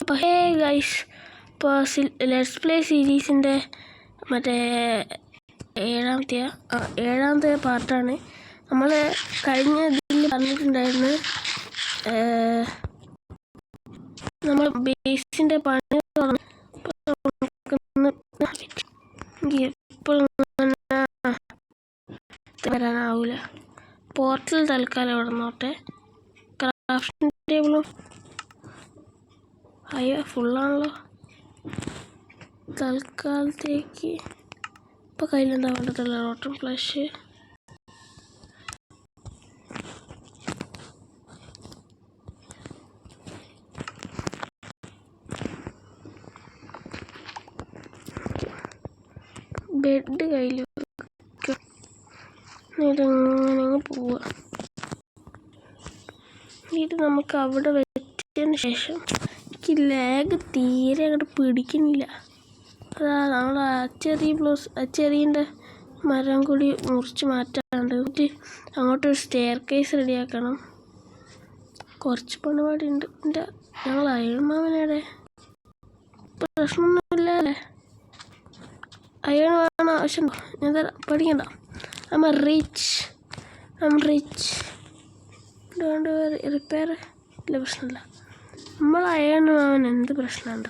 അപ്പോൾ hey guys, ഇപ്പോൾ let's play സീരീസിൻ്റെ മറ്റേ ഏഴാമത്തെ പാർട്ടാണ്. നമ്മൾ കഴിഞ്ഞ ഇതിൽ പറഞ്ഞിട്ടുണ്ടായിരുന്നു നമ്മൾ ബേസിൻ്റെ പണി ഇപ്പോൾ വരാനാവില്ല. പോർട്ടൽ തൽക്കാലം ഇവിടെ നോട്ടെ. ക്രാഫ്റ്റിംഗ് ടേബിളും അയ്യോ ഫുള്ളാണല്ലോ. തൽക്കാലത്തേക്ക് ഇപ്പോൾ കയ്യിലെന്താ വേണ്ടതുള്ള റോട്ടൺ ഫ്ലഷ്, ബെഡ് കയ്യിൽ ഇതെങ്ങനെ പോവുക. ഇത് നമുക്ക് അവിടെ വെച്ചതിന് ശേഷം എനിക്ക് ലാഗ് തീരെ അങ്ങോട്ട് പിടിക്കുന്നില്ല. അതാ നമ്മൾ ചെറിയൻ്റെ മരം കൂടി മുറിച്ച് മാറ്റാണ്ട് അങ്ങോട്ടൊരു സ്റ്റെയർ കേസ് റെഡിയാക്കണം. കുറച്ച് പണിപാടുണ്ട്. ഞങ്ങൾ അയൺമാവനയുടെ പ്രശ്നമൊന്നുമില്ല അല്ലേ? അയൺ വേണം ആവശ്യമുണ്ടോ? ഞാൻ തരാം, പഠിക്കണ്ട. I'm rich. Don't worry, repair ഇല്ല, പ്രശ്നമില്ല. നമ്മൾ അയൺ മാവൻ എന്ത് പ്രശ്നമുണ്ട്?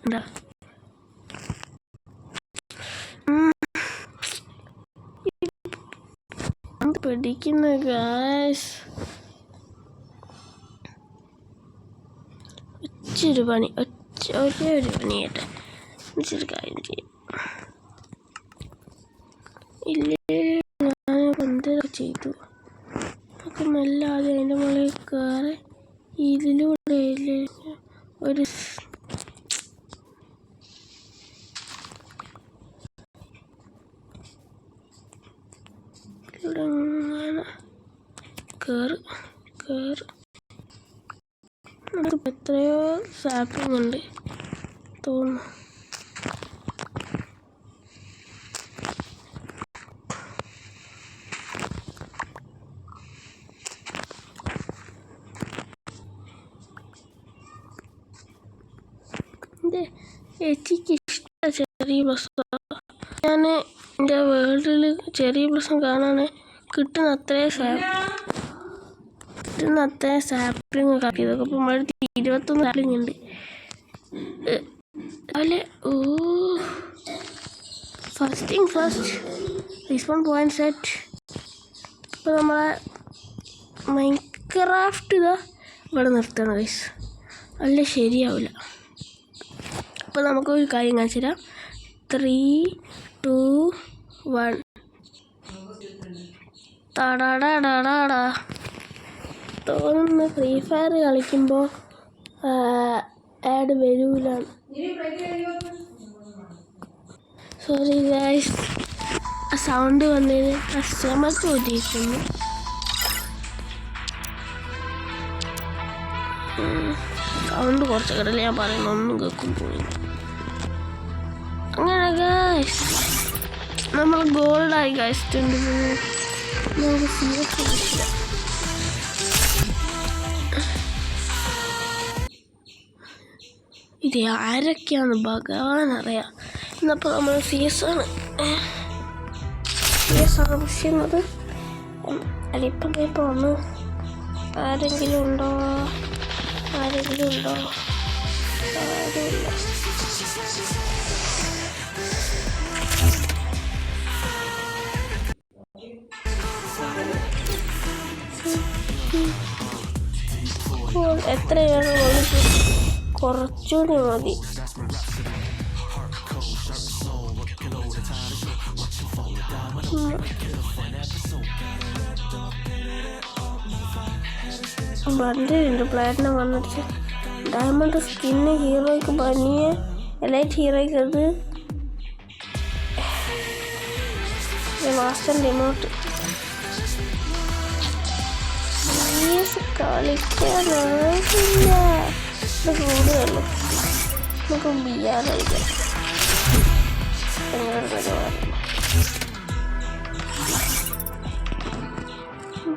എന്താ പഠിക്കുന്ന ഗായ്സ്? ഒരൊരു പണിയായിട്ട് ഇച്ചിരി കാര്യം ചെയ്യും. ഇല്ലേ ഞാൻ എന്തൊക്കെ ചെയ്തു ഒക്കെ നല്ല ആദ്യം അതിൻ്റെ മുകളിൽ കയറി ഇതിലൂടെ ഒരു ഇങ്ങനെ കയറി നമുക്കിപ്പോൾ എത്രയോ സാപ്പിംഗ് ഉണ്ട് തോന്നുന്നു. എനിക്കിഷ്ടമാണ് ചെറിയ ബ്ലസം. ഞാൻ എൻ്റെ വേൾഡിൽ ചെറിയ ബ്ലസം കാണാൻ കിട്ടുന്ന അത്രയും സാപ്ലിങ് കാട്ടിയതൊക്കെ. ഇപ്പോൾ നമ്മൾ 21 സാപ്ലിങ് ഉണ്ട്. അതുപോലെ ഫസ്റ്റ് റിസ്പോൺ പോയിന്റ് സെറ്റ്. ഇപ്പോൾ നമ്മളെ മൈൻക്രാഫ്റ്റ് ഇതാ ഇവിടെ നിർത്തണം ഗൈസ്, അല്ല ശരിയാവില്ല. അപ്പോൾ നമുക്കൊരു കാര്യം കാണിച്ചു തരാം. 3, 2, 1 തടാടാടാടാ. തോന്നുന്നു ഫ്രീ ഫയർ കളിക്കുമ്പോൾ ആഡ് വരൂല. സോറി ഗൈസ്, ആ സൗണ്ട് വന്നതിന് കസ്റ്റമർക്ക് പറ്റിയിരിക്കുന്നു. സൗണ്ട് കുറച്ച് കിടല്ല, ഞാൻ പറയുന്ന ഒന്നും കേൾക്കും പോയി. അങ്ങനെ ഗൈസ് നമ്മൾ ഗോൾഡായി ഗൈസ്. നമുക്ക് സീരിയസ് ഇത് ആരൊക്കെയാണ് ഭഗവാൻ അറിയാം. എന്നപ്പോൾ നമ്മൾ CS ആണ് പുഷ് ചെയ്യുന്നത്. അല്ലിപ്പം വന്ന് ആരെങ്കിലും ഉണ്ടോ? ആരുമില്ല. എത്രയാണ് വലുത്? കുറച്ചുകൂടി മതി. ബണ്ടിലുണ്ട് പ്ലാറ്റിനം വന്നിട്ട്. ഡയമണ്ട് സ്കിന്ന് ഹീറോയ്ക്ക് പനിയ എലൈറ്റ് ഹീറോയ്ക്ക് അത് മാസ്റ്റർ റിമോട്ട് കളിക്കാനായിട്ടില്ല. ഇത് കൂടുതലോ നമുക്ക് ബിയാറായില്ല. ഭയങ്കര പരിപാടി.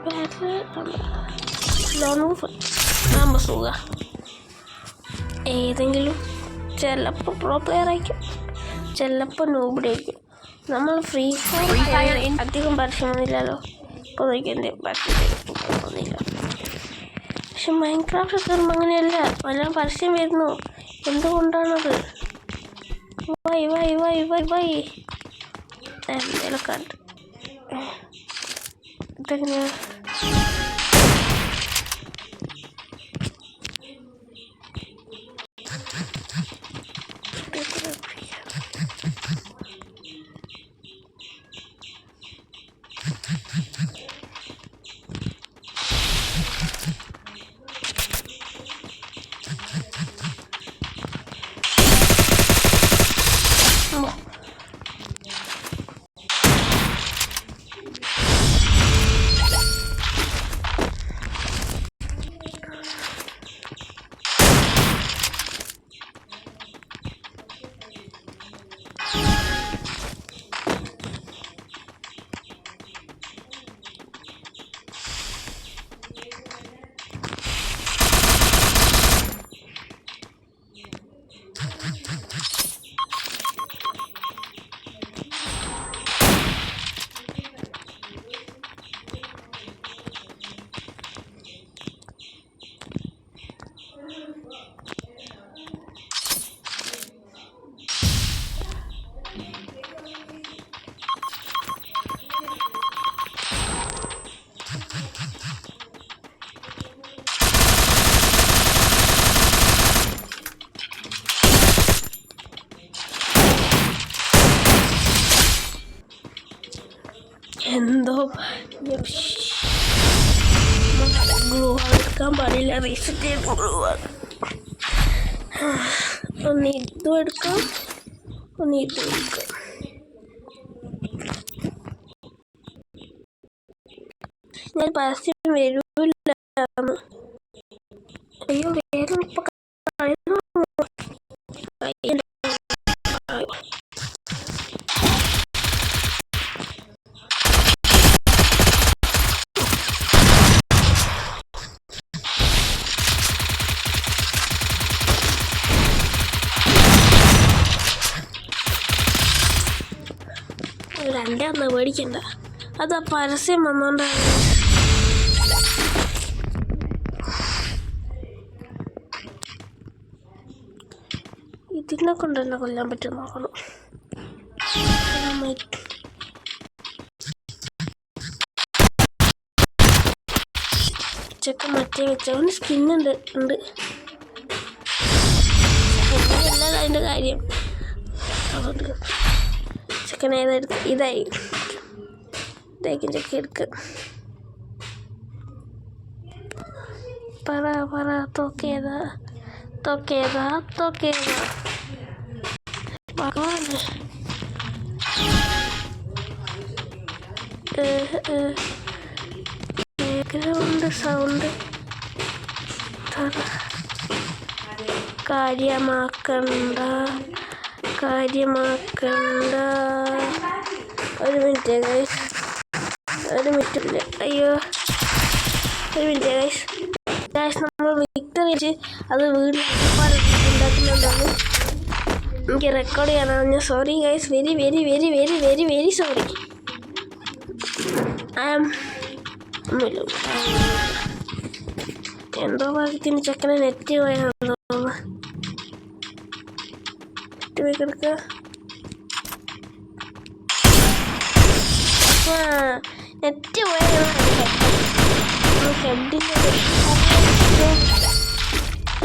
ബാറ്ററി ലോൺ ആകുമ്പോൾ സുഖ. ഏതെങ്കിലും ചിലപ്പോൾ പ്രോ പ്ലെയർ ആയിരിക്കും, ചിലപ്പോൾ നോബിയായിരിക്കും. നമ്മൾ ഫ്രീ ഫയർ അധികം പരസ്യമൊന്നുമില്ലല്ലോ. ഇപ്പോൾ നോക്കിയെന്തേ പരസ്യമില്ല. പക്ഷെ മൈൻക്രാഫ്റ്റ് കയറുമ്പോൾ അങ്ങനെയല്ല, വല്ല പരസ്യം വരുന്നു. എന്തുകൊണ്ടാണത്? വൈ എന്തെങ്കിലുമൊക്കെ ഉണ്ട്. ഇതെങ്ങനെയാ? എന്തോ ഗ്ലൂ എടുക്കാൻ പാടില്ല, റീസെറ്റ് ചെയ്ത് ഒന്ന് ഇതും എടുക്കാം, ഒന്ന് ഇതും എടുക്കാം. ഞാൻ പരസ്യം വരൂല്ല. അയ്യോ വേറെ ഇപ്പൊ രണ്ടേ ഒന്ന് മേടിക്കണ്ട, അതാ പരസ്യം വന്നോണ്ടാണ്. ഇതിനെ കൊണ്ട് തന്നെ കൊല്ലാൻ പറ്റും നോക്കണം. ചെക്കൻ മറ്റേ വെച്ചവന് സ്കിന്നുണ്ട് സ്കിന്നല്ല അതിൻ്റെ കാര്യം. അതുകൊണ്ട് ചെക്കൻ ഏതെടുത്ത് ഇതായിരിക്കും ചെക്കൻ എടുക്കുക. പറ തോക്കേതാ ഭഗവാന്. ബാക്ക്ഗ്രൗണ്ട് സൗണ്ട് കാര്യമാക്കണ്ട. ഒരു മിനിറ്റ് ഗൈസ്, അയ്യോ ഒരു മിനിറ്റ് ഗൈസ്, നമ്മൾ വിക്ടർ വെച്ച് അത് വീട്ടിൽ ഉണ്ടാക്കുന്നുണ്ടാണ്. എനിക്ക് റെക്കോർഡ് ചെയ്യാനാണ്. ഞാൻ sorry guys, very very very very very very sorry. ഒന്നുമില്ല, എന്തോ ഭാഗ്യത്തിന് ചെക്കനെ നെറ്റ് പോയാണെന്ന് തോന്നുന്നു. നെറ്റ് പോയി കിടക്കുക. നെറ്റ് പോയാൽ ഹെഡിൻ്റെ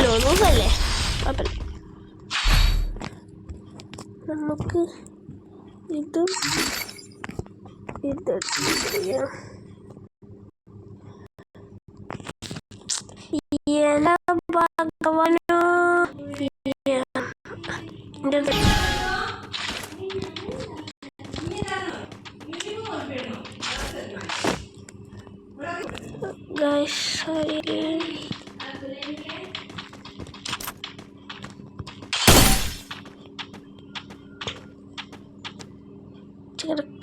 ലോണൂസല്ലേ കുഴപ്പമില്ല. നമുക്ക് ഇതും ചെയ്യാം. ഭഗവാനോ ഗൈസ് സോറി.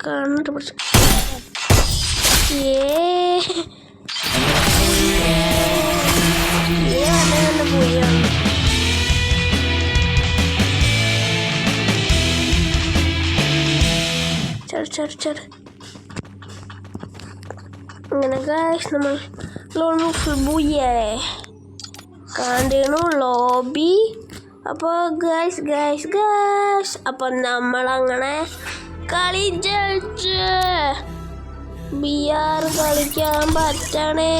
കണ്ണിട്ട് പിടിച്ചു. പോയാണ് അങ്ങനെ ഗൈസ് നമ്മൾ ഫുൾ ബൂയേ കണ്ടിരുന്നു ലോബി. അപ്പോൾ ഗൈസ് അപ്പം നമ്മളങ്ങനെ കളി ജയിച്ച് ബിആർ കളിക്കാൻ പറ്റണേ.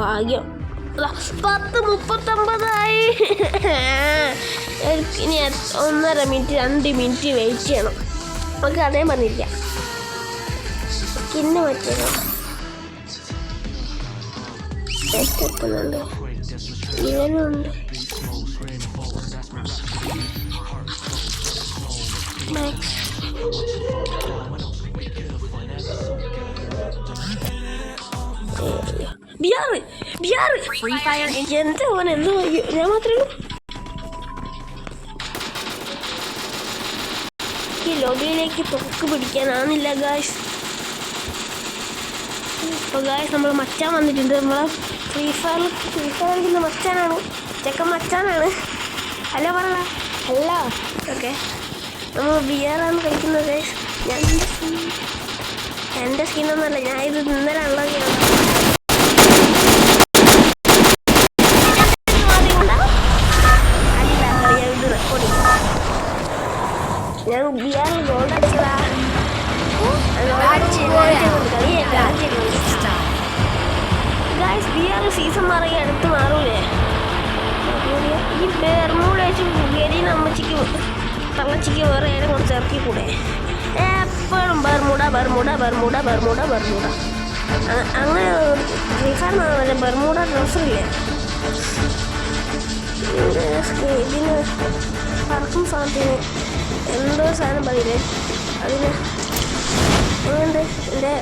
ഭാഗ്യം 10:39 ഇനി 1.5 മിനിറ്റ് 2 മിനിറ്റ് വെയിറ്റ് ചെയ്യണം. നമുക്ക് അതേ പറഞ്ഞിരിക്കാം. സ്കിന്ന് പറ്റിയത് എത്തുന്നുണ്ട്, ഇവനുണ്ട്. എന്താ പോലെ എന്തോ ഞാൻ മാത്രമേ ഉള്ളൂ. ഈ ലോബിയിലേക്ക് തോക്ക് പിടിക്കാനാണില്ല ഗായ്സ്. ഇപ്പോൾ ഗായ്സ് നമ്മൾ മച്ചാൻ വന്നിട്ടുണ്ട്. നമ്മളെ ഫ്രീ ഫയർ കളിക്കുന്ന മച്ചാനാണ്, ചെക്കൻ മച്ചാനാണ്. അല്ല പറയണ അല്ല. ഓക്കെ, നമ്മൾ ബിയറാണ് കളിക്കുന്നത് ഗായ്സ്. എൻ്റെ സ്കിന്നൊന്നുമല്ല, ഞാൻ ഇത് ഇന്നലെ ഉള്ളതാണ്. ഞാൻ ബിയാറിൽ ഗോൾഡ് അടിച്ചതാ. ഗായ്സ് ബിയാറ് സീസൺ മാറിയ അടുത്ത് മാറൂലേ? ഈ ബെർമൂഡ ഗരീന അമ്മച്ചിക്ക് തള്ളച്ചിക്ക് വേറെ ഏറെ കുറച്ച് ഇറക്കി കൂടെ. എപ്പോഴും ബർമൂഡ അങ്ങനെ ഫ്രീഫയറിനാണ് ബർമൂഡ ഡ്രസ്സറില്ലേ, ഇതിന് പറക്കും സാധനത്തിന് എന്തോ സാധനം പറയില്ലേ, അതിന് അതുകൊണ്ട് എൻ്റെ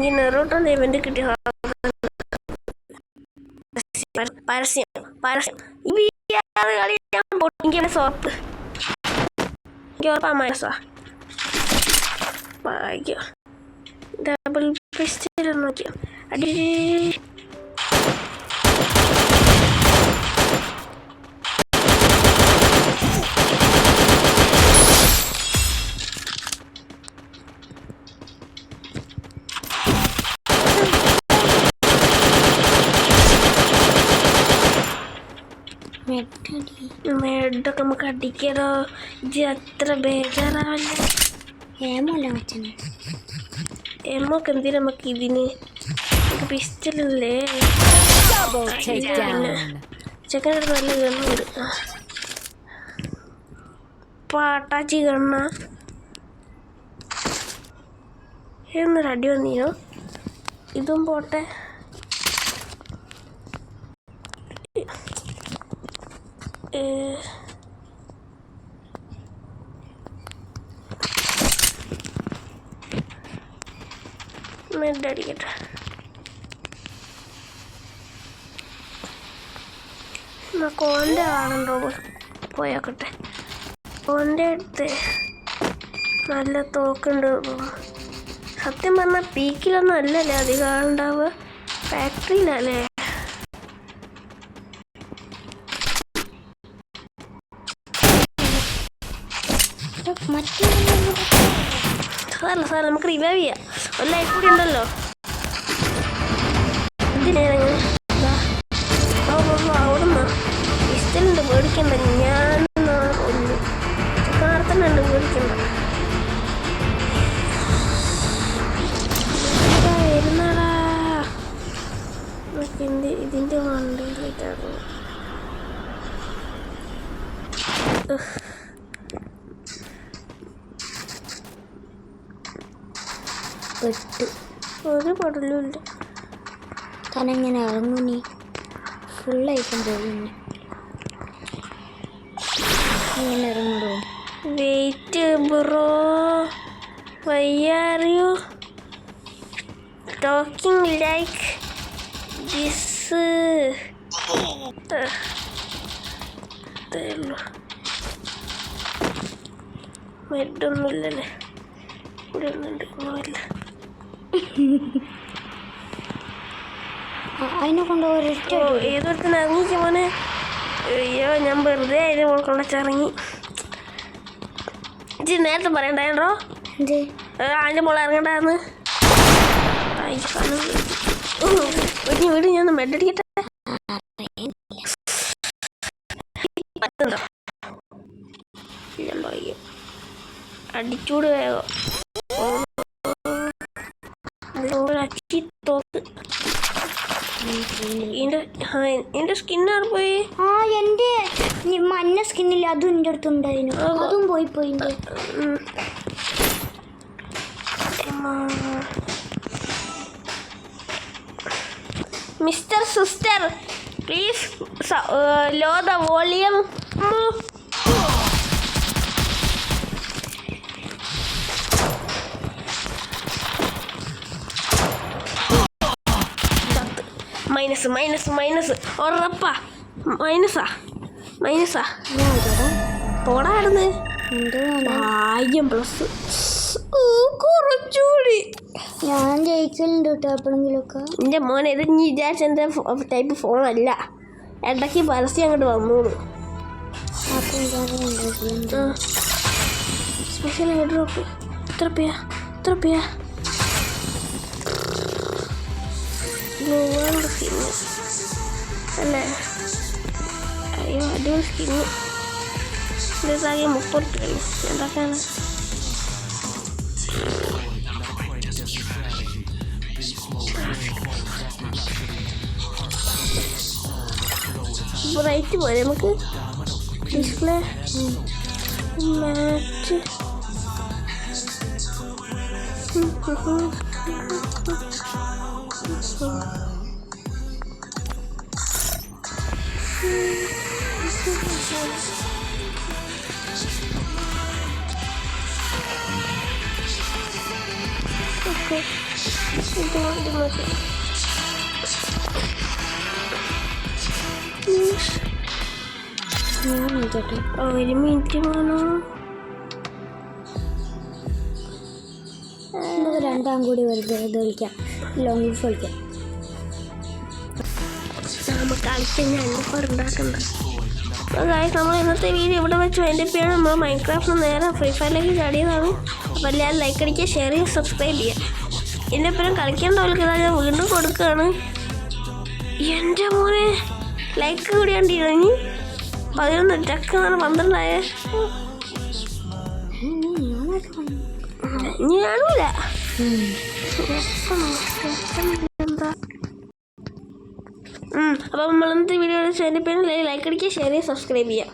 ഈ നെറോട്ടോൻ്റെ ഇവൻ്റ് കിട്ടിയ പരസ്യം കളിക്കാൻ സോപ്പ് ഭാഗ്യം. ഡബിൾ പിസ്റ്റൽ നോക്കിയോ അടി. മേഡൊക്കെ നമുക്ക് അടിക്കണോ? ഇത് അത്ര ബേജാറാവല്ല. എമ്മൊക്കെ എന്തിനാ നമുക്ക് ഇതിന് പിസ്റ്റലല്ലേ? ചെക്കൻ്റെ അടുത്ത് നല്ല ഗണ്ണുണ്ട്, പാട്ടാച്ചി ഗണ്ണ. എന്നൊരു അടി വന്നീനോ? ഇതും പോട്ടെ. മെഡടിക്കട്ടെ. കോൻ്റെ ആളുണ്ടോ? പോയാക്കട്ടെ. കോൻ്റെ അടുത്ത് നല്ല തോക്കുണ്ട്. സത്യം പറഞ്ഞാൽ പീക്കിലൊന്നും അല്ലല്ലേ അധികം ആളുണ്ടാവുക, ഫാക്ടറിയിലല്ലേ. സാറല്ല നമുക്ക് റിവൈവ് ചെയ്യാം. ഒരു ലൈഫ് കൂടി ഉണ്ടല്ലോ. അവിടുന്ന് ഇഷ്ടമുണ്ട്, പേടിക്കണ്ട. ഞാൻ ഒന്ന് പ്രാർത്ഥനയുണ്ട്, പേടിക്കണ്ട. വരുന്നടാ ഇതിൻ്റെ വണ്ടിയിലേക്കാണ്. ഒരു പടലുമില്ല. തനെങ്ങനെ ഇറങ്ങുനി ഫുള്ളായിട്ടും പോകുന്നു. ഇങ്ങനെ ഇറങ്ങുമോ? Wait bro, why are you talking like this? മെഡൊന്നുമില്ലല്ലേ? ഇവിടെ ഒന്നുണ്ട്, ഒന്നുമില്ല. അതിനെ കൊണ്ട് ഏതൊരുത്തിന് ഇറങ്ങിക്ക് മോനെ. അയ്യോ, ഞാൻ വെറുതെ അതിനെ കൊണ്ടിറങ്ങി. ഇച്ചി നേരത്തെ പറയണ്ടായോ എന്ത് അതിൻ്റെ മോളെ ഇറങ്ങണ്ടാന്ന് വീട് ഞാൻ ബെഡടിക്കട്ടെ അടിച്ചൂട് വേഗം അച്ചി തോക്ക് എന്റെ സ്കിന്നാർ പോയി ആ എൻ്റെ മഞ്ഞ സ്കിന്നില്ല അതും എൻ്റെ അടുത്തുണ്ടായിരുന്നു അതും പോയി mister sister please low the volume minus ഉറപ്പാ മൈനസാ പോടാടുന്ന് 1000+ കുറച്ചുകൂടി ഞാൻ ജയിക്കലുണ്ട് കേട്ടോ എപ്പോഴെങ്കിലുമൊക്കെ. എൻ്റെ മോനെ ഇത് നീ വിചാരിച്ച എൻ്റെ ടൈപ്പ് ഫോണല്ല, ഇടയ്ക്ക് പരസ്യം അങ്ങോട്ട് വന്നോളൂ. സ്പെഷ്യൽ ഡ്രോപ്പ് എത്ര രൂപയാ സ്കിന്ന് അല്ലേ? അയ്യോ അടിപൊളി സ്കിന്ന്. ഇതാകെ 30 രൂപ. എന്തൊക്കെയാണ് റൈറ്റ് പോലെ നമുക്ക് ഡിസ്പ്ലേ മാച്ച് ഒരു മിനിറ്റ് വേണോ? നമുക്ക് രണ്ടാം കൂടി വെറുതെ ഇത് കളിക്കാം, ലോങ് ഗോൾഫ് കളിക്കാം. നമുക്ക് കളിക്കാൻ ഞങ്ങൾ ഉണ്ടാക്കണ്ട. നമ്മൾ ഇന്നത്തെ വീഡിയോ ഇവിടെ വെച്ച് അതിൻ്റെ പേരാണ്. നമ്മൾ മൈൻക്രാഫ്റ്റ് നേരെ ഫ്രീ ഫയറിലേക്ക് ചാടിയതാണ്. അപ്പോൾ എല്ലാവരും ലൈക്ക് അടിക്കുക, ഷെയർ ചെയ്യുക, സബ്സ്ക്രൈബ് ചെയ്യുക. എൻ്റെ പേരും കളിക്കേണ്ടവർക്ക് ഇതാ ഞാൻ വീണ്ടും കൊടുക്കുകയാണ്. എൻ്റെ മോനെ ലൈക്ക് കൂടി കണ്ടിരുന്നു. 11 ടക്കാണ് 12 ഇനി കാണൂല. അപ്പം നമ്മൾ ഇന്നത്തെ വീഡിയോ എൻ്റെ പേര് ലൈക്ക് അടിക്കുക, ഷെയർ ചെയ്യുക, സബ്സ്ക്രൈബ് ചെയ്യുക.